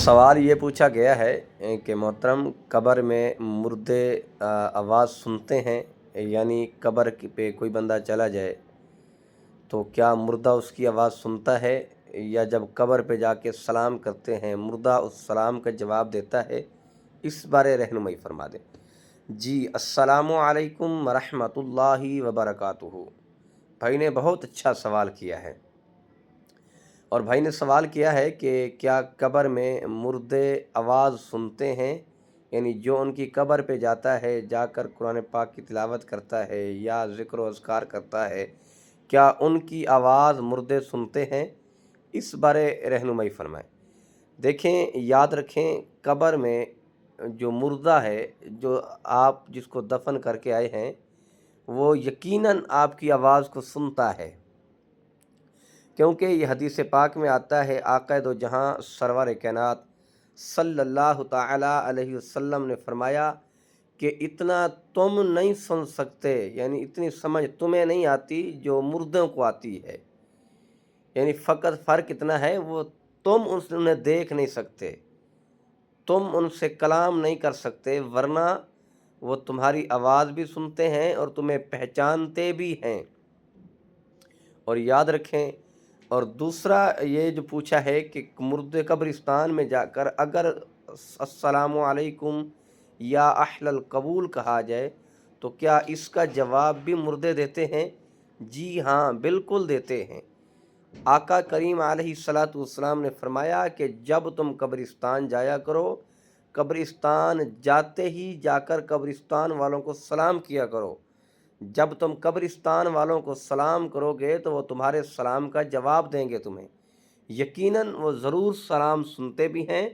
सवाल ये पूछा गया है कि मोहतरम कब्र में मुर्दे आवाज़ सुनते हैं, यानी कब्र पे कोई बंदा चला जाए तो क्या मुर्दा उसकी आवाज़ सुनता है, या जब कब्र पे जाके सलाम करते हैं मुर्दा उस सलाम का जवाब देता है। इस बारे रहनुमाई फरमा दें। जी, अस्सलामु अलैकुम वरहमतुल्लाहि वबरकातुहू। भाई ने बहुत अच्छा सवाल किया है, और भाई ने सवाल किया है कि क्या कब्र में मुर्दे आवाज़ सुनते हैं, यानी जो उनकी कब्र पे जाता है, जाकर कुरान पाक की तिलावत करता है या ज़िक्र व अज़कार करता है, क्या उनकी आवाज़ मुर्दे सुनते हैं। इस बारे रहनुमाई फरमाएं। देखें, याद रखें, कब्र में जो मुर्दा है, जो आप जिसको दफन करके आए हैं, वो यकीनन आपकी आवाज़ को सुनता है, क्योंकि ये हदीस पाक में आता है, आका दो जहां सरवर कायनात सल्लल्लाहु ताला अलैहि वसल्लम ने फरमाया कि इतना तुम नहीं सुन सकते, यानी इतनी समझ तुम्हें नहीं आती जो मुर्दों को आती है। यानी फ़कत फ़र्क इतना है, वो तुम उन्हें देख नहीं सकते, तुम उनसे कलाम नहीं कर सकते, वरना वो तुम्हारी आवाज़ भी सुनते हैं और तुम्हें पहचानते भी हैं। और याद रखें, और दूसरा ये जो पूछा है कि मुर्दे कब्रिस्तान में जाकर अगर अस्सलामु अलैकुम या अहलल कबूल कहा जाए तो क्या इसका जवाब भी मुर्दे देते हैं। जी हाँ, बिल्कुल देते हैं। आका करीम अलैहिस्सलातु वस्सलाम ने फरमाया कि जब तुम कब्रिस्तान जाया करो, कब्रिस्तान जाते ही जाकर कब्रिस्तान वालों को सलाम किया करो। जब तुम कब्रिस्तान वालों को सलाम करोगे तो वो तुम्हारे सलाम का जवाब देंगे तुम्हें। यकीनन वो ज़रूर सलाम सुनते भी हैं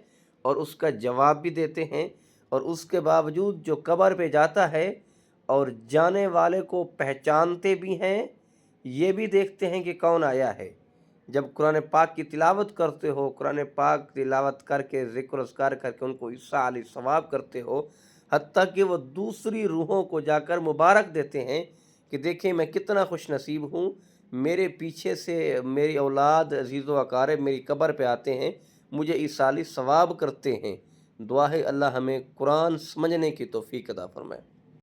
और उसका जवाब भी देते हैं, और उसके बावजूद जो कब्र पे जाता है और जाने वाले को पहचानते भी हैं, ये भी देखते हैं कि कौन आया है। जब कुरान पाक की तिलावत करते हो, कुरान पाक तिलावत करके ज़िक्र अज़कार करके उनको ईसा अलैहि सवाब करते हो, हत्ता कि वो दूसरी रूहों को जाकर मुबारक देते हैं कि देखिए मैं कितना खुश नसीब हूँ, मेरे पीछे से मेरी औलाद अजीज़ व अकारब मेरी कब्र पे आते हैं, मुझे ईसा अलैहि सवाब करते हैं। दुआ है अल्लाह हमें कुरान समझने की तौफीक अता फरमाए।